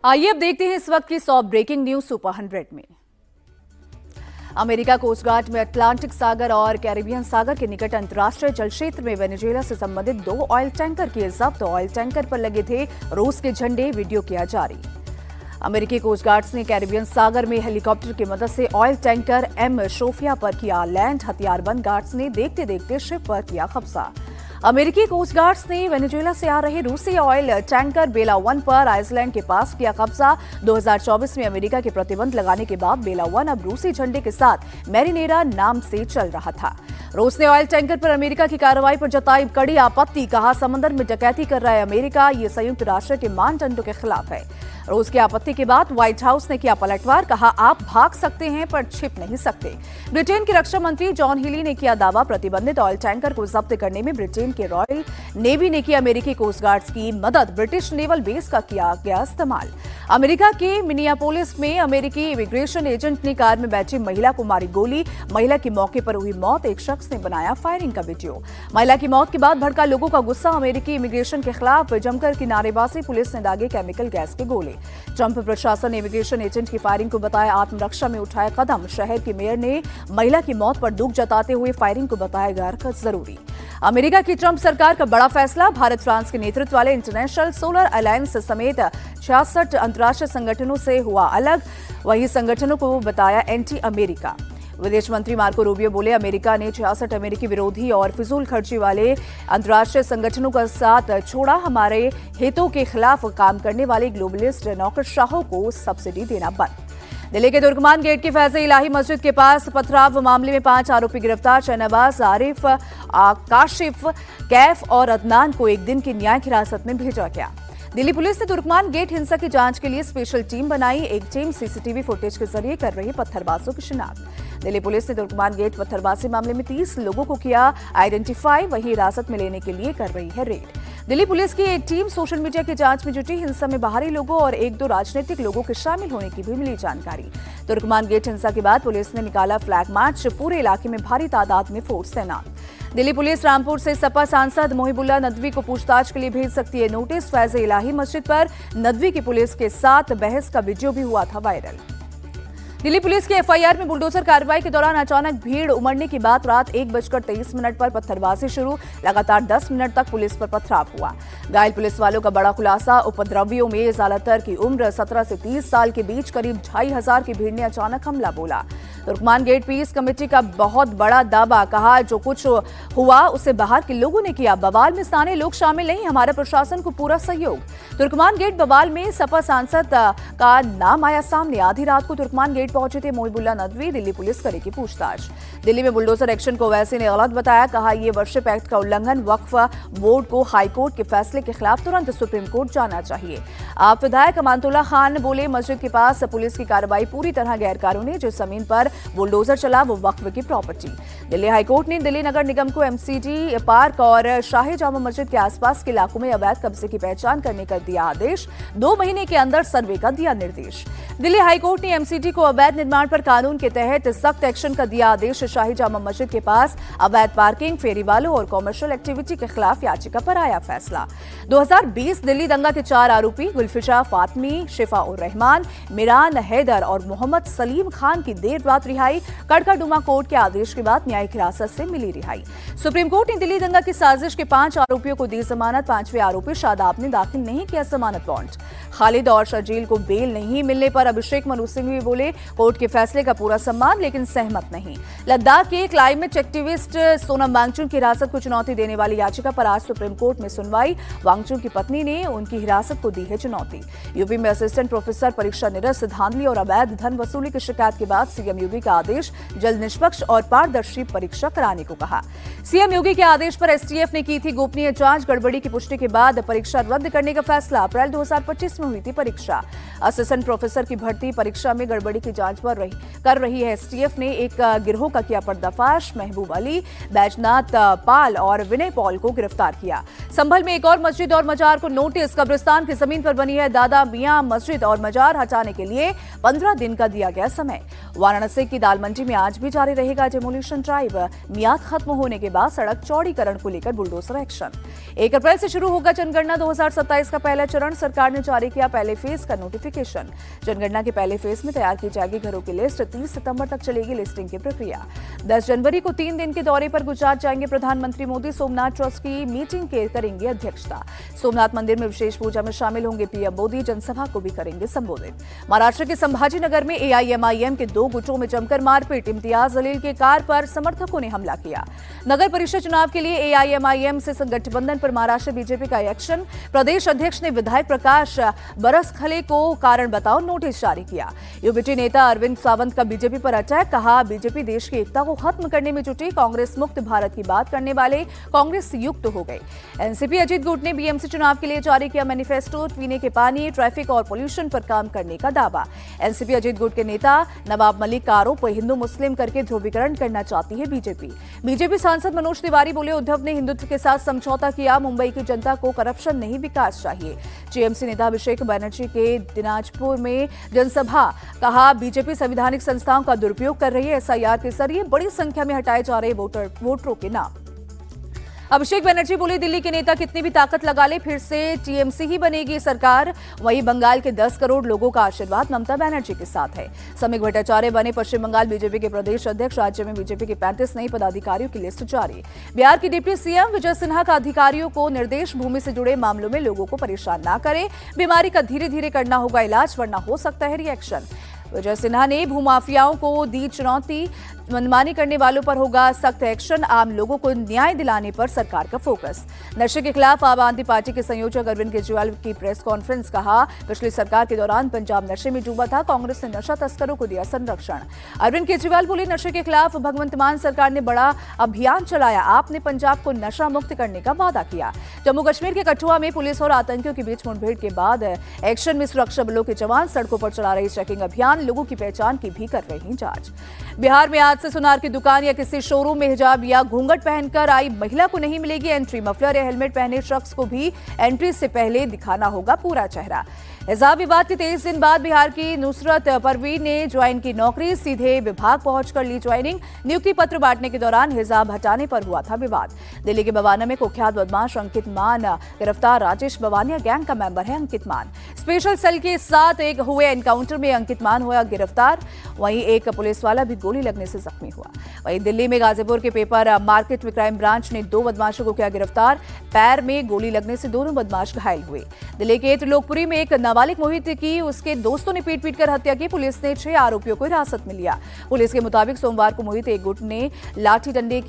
आइए अब देखते हैं इस वक्त की 100 ब्रेकिंग न्यूज सुपर 100 में। अमेरिका कोस्ट गार्ड में अटलांटिक सागर और कैरिबियन सागर के निकट अंतर्राष्ट्रीय जल क्षेत्र में वेनेजुएला से संबंधित 2 ऑयल टैंकर किए जब्त। ऑयल टैंकर पर लगे थे रूस के झंडे, वीडियो किया जारी। अमेरिकी कोस्ट गार्ड्स ने कैरिबियन सागर में हेलीकॉप्टर की मदद से ऑयल टैंकर एम शोफिया पर किया लैंड। हथियारबंद गार्ड्स ने देखते देखते शिप पर किया कब्जा। अमेरिकी कोस्ट गार्ड्स ने वेनेजुएला से आ रहे रूसी ऑयल टैंकर बेला 1 पर आइसलैंड के पास किया कब्जा। 2024 में अमेरिका के प्रतिबंध लगाने के बाद बेला 1 अब रूसी झंडे के साथ मैरिनेरा नाम से चल रहा था। रूस ने ऑयल टैंकर पर अमेरिका की कार्रवाई पर जताई कड़ी आपत्ति। कहा, समंदर में डकैती कर रहा है अमेरिका, ये संयुक्त राष्ट्र के मानदंडों के खिलाफ है। रूस की आपत्ति के बाद व्हाइट हाउस ने किया पलटवार। कहा, आप भाग सकते हैं पर छिप नहीं सकते। ब्रिटेन के रक्षा मंत्री जॉन हीली ने किया दावा, प्रतिबंधित ऑयल टैंकर को जब्त करने में ब्रिटेन के रॉयल नेवी ने की अमेरिकी कोस्ट गार्ड्स की मदद। ब्रिटिश नेवल बेस का किया गया इस्तेमाल। अमेरिका के मिनियापोलिस में अमेरिकी इमिग्रेशन एजेंट ने कार में बैठी महिला को मारी गोली। महिला की मौके पर हुई मौत। एक शख्स ने बनाया फायरिंग का वीडियो। महिला की मौत के बाद भड़का लोगों का गुस्सा। अमेरिकी इमिग्रेशन के खिलाफ जमकर की नारेबाजी। पुलिस ने दागे केमिकल गैस के गोले। ट्रंप प्रशासन ने इमिग्रेशन एजेंट की फायरिंग को बताया आत्मरक्षा में उठाया कदम। शहर के मेयर ने महिला की मौत पर दुख जताते हुए फायरिंग को बताया गैर जरूरी। अमेरिका की ट्रंप सरकार का बड़ा फैसला। भारत फ्रांस के नेतृत्व वाले इंटरनेशनल सोलर अलायंस समेत 66 अंतर्राष्ट्रीय संगठनों से हुआ अलग। वही संगठनों को बताया एंटी अमेरिका। विदेश मंत्री मार्को रूबियो बोले, अमेरिका ने 66 अमेरिकी विरोधी और फिजूल खर्ची वाले अंतर्राष्ट्रीय संगठनों का साथ छोड़ा। हमारे हितों के खिलाफ काम करने वाले ग्लोबलिस्ट नौकरशाहों को सब्सिडी देना बंद। दिल्ली के तुर्कमान गेट की फैज़ इलाही मस्जिद के पास पथराव मामले में 5 आरोपी गिरफ्तार। शहनवाज, आरिफ, काशिफ, कैफ और अदनान को 1 दिन की न्यायिक हिरासत में भेजा गया। दिल्ली पुलिस ने तुर्कमान गेट हिंसा की जांच के लिए स्पेशल टीम बनाई। एक टीम सीसीटीवी फुटेज के जरिए कर रही पत्थरबाजों की शिनाख्त। दिल्ली पुलिस ने तुर्कमान गेट पत्थरबाजी मामले में 30 लोगों को किया आइडेंटिफाई। वहीं हिरासत में लेने के लिए कर रही है रेड। दिल्ली पुलिस की एक टीम सोशल मीडिया की जांच में जुटी। हिंसा में बाहरी लोगों और 1-2 राजनीतिक लोगों के शामिल होने की भी मिली जानकारी। तुर्कमान गेट हिंसा के बाद पुलिस ने निकाला फ्लैग मार्च। पूरे इलाके में भारी तादाद में फोर्स तैनात। दिल्ली पुलिस रामपुर से सपा सांसद मोहिबुल्लाह नदवी को पूछताछ के लिए भेज सकती है नोटिस। फैज़ इलाही मस्जिद पर नदवी की पुलिस के साथ बहस का वीडियो भी हुआ था वायरल। दिल्ली पुलिस की एफआईआर में बुलडोजर कार्रवाई के दौरान अचानक भीड़ उमड़ने की बात। रात 1:23 पर पत्थरबाजी शुरू। लगातार 10 मिनट तक पुलिस पर पथराव हुआ। घायल पुलिस वालों का बड़ा खुलासा। उपद्रवियों में ज्यादातर की उम्र 17 से 30 साल के बीच। करीब 2500 की भीड़ ने अचानक हमला बोला। तुर्कमान गेट पीस कमेटी का बहुत बड़ा दावा। कहा, जो कुछ हुआ उसे बाहर के लोगों ने किया। बवाल में स्थानीय लोग शामिल नहीं। हमारे प्रशासन को पूरा सहयोग। तुर्कमान गेट बवाल में सपा सांसद का नाम आया सामने। आधी रात को तुर्कमान गेट पहुंचे थे मोहिबुल्लाह नदवी। दिल्ली पुलिस करेगी पूछताछ। दिल्ली में बुलडोजर एक्शन को ओवैसी ने गलत बताया। कहा, यह वर्शिप एक्ट का उल्लंघन। वक्फ बोर्ड को हाईकोर्ट के फैसले के खिलाफ तुरंत सुप्रीम कोर्ट जाना चाहिए। आप विधायक अमानतुल्लाह खान बोले, मस्जिद के पास पुलिस की कार्रवाई पूरी तरह गैरकानूनी। जिस जमीन पर बुलडोजर चला वो वक्फ की प्रॉपर्टी। दिल्ली हाईकोर्ट ने दिल्ली नगर निगम को एमसीडी पार्क और शाही जामा मस्जिद के आसपास के इलाकों में अवैध कब्जे की पहचान करने का दिया आदेश। 2 महीने के अंदर सर्वे का दिया निर्देश। दिल्ली हाईकोर्ट ने एमसीडी को अवैध निर्माण पर कानून के तहत सख्त एक्शन का दिया आदेश। शाही जामा मस्जिद के पास अवैध पार्किंग, फेरी वालों और कॉमर्शियल एक्टिविटी के खिलाफ याचिका पर आया फैसला। 2020 दिल्ली दंगा के 4 आरोपी गुलफिशा फातमी, शिफा उर रहमान, मिरान हैदर और मोहम्मद सलीम खान की देर रात रिहाई। कड़काडुमा कोर्ट के आदेश के बाद न्यायिक हिरासत से मिली रिहाई। सुप्रीम कोर्ट ने दिल्ली दंगा की साजिश के 5 आरोपियों को दी जमानत। 5वें आरोपी शादाब ने दाखिल नहीं किया जमानत बॉन्ड। खालिद और शर्जील को बेल नहीं मिलने पर अभिषेक मनु सिंह भी बोले, कोर्ट के फैसले का पूरा सम्मान लेकिन सहमत नहीं। लद्दाख के क्लाइमेट एक्टिविस्ट सोनम वांगचुक की हिरासत को चुनौती देने वाली याचिका पर आज सुप्रीम कोर्ट में सुनवाई। वांगचुक की पत्नी ने उनकी हिरासत को दी है चुनौती। यूपी में असिस्टेंट प्रोफेसर परीक्षा निरस्त, धांधली और अवैध धन वसूली की शिकायत के बाद सीएम योगी का आदेश, जल्द निष्पक्ष और पारदर्शी परीक्षा कराने को कहा। सीएम योगी के आदेश पर एसटीएफ ने की थी गोपनीय जांच। गड़बड़ी की पुष्टि के बाद परीक्षा रद्द करने का फैसला। अप्रैल 2025 में हुई थी परीक्षा। असिस्टेंट प्रोफेसर की भर्ती परीक्षा में गड़बड़ी की जांच कर रही है एसटीएफ ने। एक गिरोह का किया पर्दाफाश। महबूब अली, बैजनाथ पाल और विनय पॉल को गिरफ्तार किया। संभल में एक और मस्जिद और मजार को नोटिस। कब्रिस्तान की जमीन पर बनी है दादा मियां मस्जिद और मजार हटाने के लिए 15 दिन का दिया गया समय। वाराणसी की दाल मंडी में आज भी जारी रहेगा डेमोलिशन ड्राइव। मियाद खत्म होने के बाद सड़क चौड़ीकरण को लेकर बुलडोजर एक्शन। 1 अप्रैल से शुरू होगा जनगणना 2027 का पहला चरण। सरकार ने जारी किया किया पहले फेज का नोटिफिकेशन। जनगणना के पहले फेज में तैयार की जाएगी घरों की लिस्ट। 30 सितंबर तक चलेगी लिस्टिंग की प्रक्रिया। 10 जनवरी को 3 दिन के दौरे पर गुजरात जाएंगे प्रधानमंत्री मोदी। सोमनाथ ट्रस्ट की मीटिंग के करेंगे अध्यक्षता। सोमनाथ मंदिर में विशेष पूजा में शामिल होंगे पीएम मोदी। जनसभा को भी करेंगे संबोधित। महाराष्ट्र के संभाजीनगर में एआईएमआईएम के 2 गुटों में जमकर मारपीट। इम्तियाज जलील के कार पर समर्थकों ने हमला किया। नगर परिषद चुनाव के लिए एआईएमआईएम से गठबंधन पर महाराष्ट्र बीजेपी का एक्शन। प्रदेश अध्यक्ष ने विधायक प्रकाश बरसखले को कारण बताओ नोटिस जारी किया। यूबीटी नेता अरविंद सावंत का बीजेपी पर अटैक। कहा बीजेपी देश की एकता को खत्म करने में जुटी। कांग्रेस मुक्त भारत की बात करने वाले कांग्रेस युक्त हो गए। एनसीपी अजीत गुट ने बीएमसी चुनाव के लिए जारी किया मैनिफेस्टो। पीने के पानी, ट्रैफिक और पोल्यूशन पर काम करने का दावा। एनसीपी अजीत गुट के नेता नवाब मलिक का आरोप, हिंदू मुस्लिम करके ध्रुवीकरण करना चाहती है बीजेपी सांसद मनोज तिवारी बोले उद्धव ने हिंदुत्व के साथ समझौता किया। मुंबई की जनता को करप्शन नहीं विकास चाहिए। टीएमसी नेता अभिषेक बनर्जी के दिनाजपुर में जनसभा। कहा बीजेपी संवैधानिक संस्थाओं का दुरुपयोग कर रही है। एसआईआर के जरिए बड़ी संख्या में हटाए जा रहे वोटरों के नाम। अभिषेक बनर्जी बोले दिल्ली के नेता कितनी भी ताकत लगा ले फिर से टीएमसी ही बनेगी सरकार। वहीं बंगाल के 10 करोड़ लोगों का आशीर्वाद ममता बनर्जी के साथ है। समीक भट्टाचार्य बने पश्चिम बंगाल बीजेपी के प्रदेश अध्यक्ष। राज्य में बीजेपी के 35 नए पदाधिकारियों की लिस्ट जारी। बिहार के डिप्टी सीएम विजय सिन्हा का अधिकारियों को निर्देश, भूमि से जुड़े मामलों में लोगों को परेशान न करें। बीमारी का धीरे धीरे करना होगा इलाज, वरना हो सकता है रिएक्शन। विजय सिन्हा ने भूमाफियाओं को दी चुनौती। मनमानी करने वालों पर होगा सख्त एक्शन। आम लोगों को न्याय दिलाने पर सरकार का फोकस। नशे के खिलाफ आम आदमी पार्टी के संयोजक अरविंद केजरीवाल की प्रेस कॉन्फ्रेंस। कहा पिछली सरकार के दौरान पंजाब नशे में डूबा था। कांग्रेस ने नशा तस्करों को दिया संरक्षण। अरविंद केजरीवाल बोले नशे के खिलाफ भगवंत मान सरकार ने बड़ा अभियान चलाया। आपने पंजाब को नशा मुक्त करने का वादा किया। जम्मू कश्मीर के कठुआ में पुलिस और आतंकियों के बीच मुठभेड़ के बाद एक्शन में सुरक्षा बलों के जवान सड़कों पर चला रही चेकिंग अभियान। लोगों की पहचान की भी कर रही जांच। बिहार में आज से सुनार की दुकान या किसी शोरूम में हिजाब या घूंघट पहनकर आई महिला को नहीं मिलेगी एंट्री। मफलर या हेलमेट पहने शख्स को भी एंट्री से पहले दिखाना होगा पूरा चेहरा। हिजाब विवाद के 23 दिन बाद बिहार की नुसरत परवीन ने ज्वाइन की नौकरी। सीधे विभाग पहुंचकर ली ज्वाइनिंग। नियुक्ति पत्र बांटने के दौरान हिजाब हटाने पर हुआ था विवाद। दिल्ली के बवाना में कुख्यात बदमाश अंकित मान गिरफ्तार। राजेश बवानिया गैंग का मेंबर है अंकित मान। स्पेशल सेल के साथ एक हुए एनकाउंटर में अंकित मान हुआ गिरफ्तार। वहीं एक पुलिस वाला भी गोली लगने से जख्मी हुआ। वहीं दिल्ली में गाजीपुर के पेपर मार्केट में क्राइम ब्रांच ने 2 बदमाशों को किया गिरफ्तार। पैर में गोली लगने से दोनों बदमाश घायल हुए। दिल्ली के त्रिलोकपुरी में एक नाबालिग मोहित की उसके दोस्तों ने पीट कर हत्या की। पुलिस ने 6 आरोपियों को हिरासत में लिया। पुलिस के मुताबिक सोमवार को मोहित एक गुट ने लाठी डंडे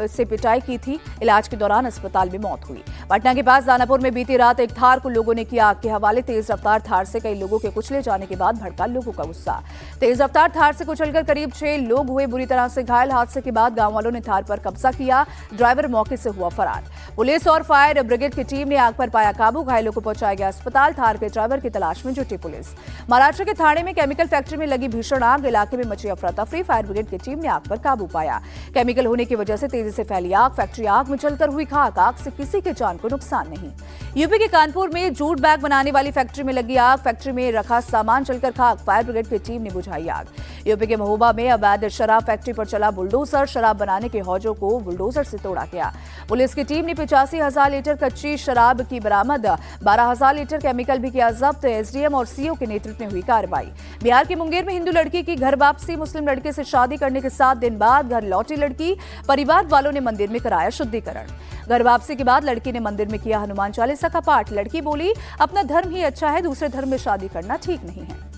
से पिटाई की थी। इलाज के दौरान अस्पताल में मौत हुई। पटना के पास दानापुर में बीती रात एक थार को लोगों ने किया आग के हवाले। तेज रफ्तार थार से कई लोगों के कुचले जाने के बाद भड़का लोगों का गुस्सा। तेज रफ्तार थार से कुचलकर करीब 6 लोग हुए बुरी तरह से घायल। हादसे के बाद गांव वालों ने थार पर कब्जा किया। ड्राइवर मौके से हुआ फरार। पुलिस और फायर ब्रिगेड की टीम ने आग पर पाया काबू। घायलों को पहुंचाया गया अस्पताल। थार के ड्राइवर की तलाश में जुटी पुलिस। महाराष्ट्र के ठाणे में केमिकल फैक्ट्री में लगी भीषण आग। इलाके में मची अफरा तफरी। फायर ब्रिगेड की टीम ने आग पर काबू पाया। केमिकल होने की वजह से तेजी से फैली आग। फैक्ट्री आग में जलकर हुई खाक। आग से किसी के जान को नुकसान नहीं। यूपी के कानपुर में जूट बैग बनाने वाली फैक्ट्री में लगी आग। फैक्ट्री में रखा सामान जलकर खाक। फायर ब्रिगेड की टीम ने बुझाई आग। यूपी के महोबा में अवैध शराब फैक्ट्री पर चला बुलडोजर। शराब बनाने के हौजों को बुलडोजर से तोड़ा गया। पुलिस की टीम ने 85,000 लीटर कच्ची शराब की बरामद। 12,000 लीटर केमिकल भी किया जब्त। एसडीएम और सीओ के नेतृत्व में हुई कार्रवाई। बिहार के मुंगेर में हिंदू लड़की की घर वापसी। मुस्लिम लड़के से शादी करने के 7 दिन बाद घर लौटी लड़की। परिवार वालों ने मंदिर में कराया शुद्धिकरण। घर वापसी के बाद लड़की ने मंदिर में किया हनुमान चालीसा का पाठ। लड़की बोली अपना धर्म ही अच्छा है, दूसरे धर्म में शादी करना ठीक नहीं है।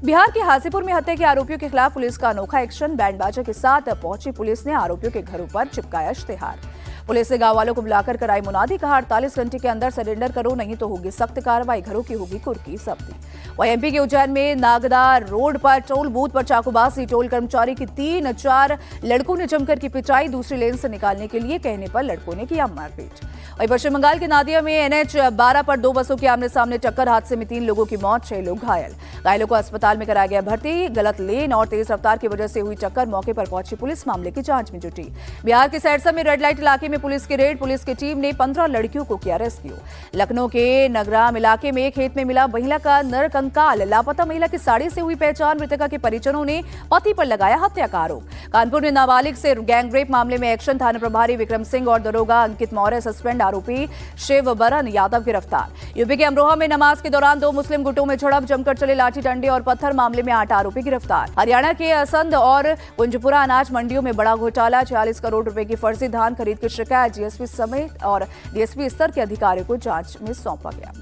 बिहार के हाजीपुर में हत्या के आरोपियों के खिलाफ पुलिस का अनोखा एक्शन। बैंड बाजा के साथ पहुंची पुलिस ने आरोपियों के घरों पर चिपकाया इश्तेहार। पुलिस ने गांव वालों को बुलाकर कराई मुनादी। कहा 48 घंटे के अंदर सरेंडर करो, नहीं तो होगी सख्त कार्रवाई। घरों की होगी कुर्की सख्ती। वहीं एमपी के उज्जैन में नागदा रोड पर टोल बूथ पर चाकूबाजी। टोल कर्मचारी की 3-4 लड़कों ने जमकर की पिटाई। दूसरी लेन से निकालने के लिए कहने पर लड़कों ने किया मारपीट। वहीं पश्चिम बंगाल के नादिया में NH-12 पर 2 बसों की आमने सामने टक्कर। हादसे में 3 लोगों की मौत, 6 लोग घायल। घायलों को अस्पताल में कराया गया भर्ती। गलत लेन और तेज रफ्तार की वजह से हुई टक्कर। मौके पर पहुंची पुलिस मामले की जांच में जुटी। बिहार के सहरसा में रेड लाइट इलाके में पुलिस की रेड। पुलिस की टीम ने 15 लड़कियों को किया रेस्क्यू। लखनऊ के नगराम इलाके में खेत में मिला महिला का नर कंकाल। लापता महिला की साड़ी से हुई पहचान। मृतका के परिजनों ने पति पर लगाया हत्या का आरोप। कानपुर में नाबालिग से गैंगरेप मामले में एक्शन। थाना प्रभारी विक्रम सिंह और दरोगा अंकित मौर्य सस्पेंड। आरोपी शिव बरन यादव गिरफ्तार। यूपी के अमरोहा में नमाज के दौरान 2 मुस्लिम गुटों में झड़प। जमकर चले लाठी डंडे और पत्थर। मामले में 8 आरोपी गिरफ्तार। हरियाणा के असंध और कुंजपुरा अनाज मंडियों में बड़ा घोटाला। 46 करोड़ रुपए की फर्जी धान खरीद की शिकायत जीएसपी समेत और डीएसपी स्तर के अधिकारियों को जांच में सौंपा गया।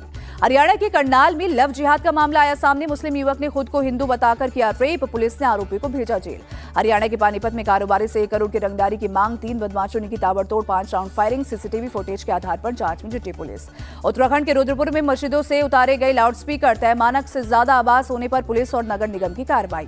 हरियाणा के करनाल में लव जिहाद का मामला आया सामने। मुस्लिम युवक ने खुद को हिंदू बताकर किया रेप। पुलिस ने आरोपी को भेजा जेल। हरियाणा के पानीपत में कारोबारी से 1 करोड़ की रंगदारी की मांग। 3 बदमाशों ने की ताबड़तोड़ 5 राउंड फायरिंग। सीसीटीवी फुटेज के आधार पर जांच में जुटी पुलिस। उत्तराखंड के रुद्रपुर में मस्जिदों से उतारे गए लाउडस्पीकर। तय मानक से ज्यादा आवाज होने पर पुलिस और नगर निगम की कार्रवाई।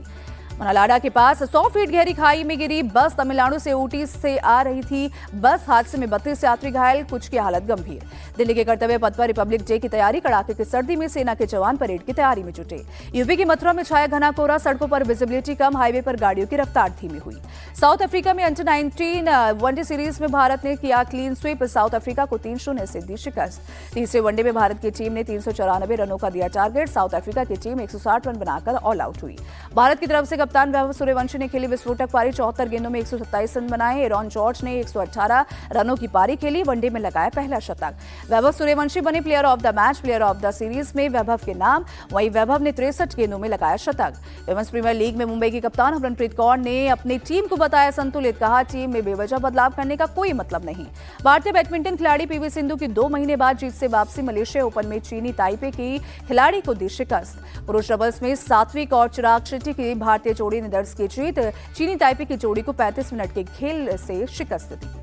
मनालाडा के पास 100 फीट गहरी खाई में गिरी बस। तमिलनाडु से ऊटी से आ रही थी बस। हादसे में 32 यात्री घायल, कुछ की हालत गंभीर। दिल्ली के कर्तव्य पथ पर रिपब्लिक डे की तैयारी। कड़ाके की सर्दी में सेना के जवान परेड की तैयारी में जुटे। यूपी की मथुरा में छाया घना कोहरा। सड़कों पर विजिबिलिटी कम। हाईवे पर गाड़ियों की रफ्तार धीमी हुई। साउथ अफ्रीका में अंडर 19 वनडे सीरीज में भारत ने किया क्लीन स्वीप। साउथ अफ्रीका को 3-0 से दी शिकस्त। तीसरे वनडे में भारत की टीम ने 394 रनों का दिया टारगेट। साउथ अफ्रीका की टीम 160 रन बनाकर ऑल आउट हुई। भारत की तरफ से कप्तान वैभव सूर्यवंशी ने खेली विस्फोटक पारी। 74 गेंदों में 127 रन बनाए। एरॉन जॉर्ज ने 118 रनों की पारी खेली। वनडे में लगाया पहला शतक। वैभव सूर्यवंशी बने player of the match. Player of the series में वैभव के नाम। वहीं वैभव ने 63 गेंदों में लगाया शतक। विमेंस प्रीमियर लीग में मुंबई की कप्तान हरमनप्रीत कौर ने अपनी टीम को बताया संतुलित। कहा टीम में बेवजह बदलाव करने का कोई मतलब नहीं। भारतीय बैडमिंटन खिलाड़ी पीवी सिंधु की 2 महीने बाद जीत से वापसी। मलेशिया ओपन में चीनी ताइपे की खिलाड़ी को दी शिकस्त। पुरुष डबल्स में सात्विक और चिराग शेट्टी की भारतीय जोड़ी ने दर्ज की जीत। चीनी ताइपे की जोड़ी को 35 मिनट के खेल से शिकस्त दी।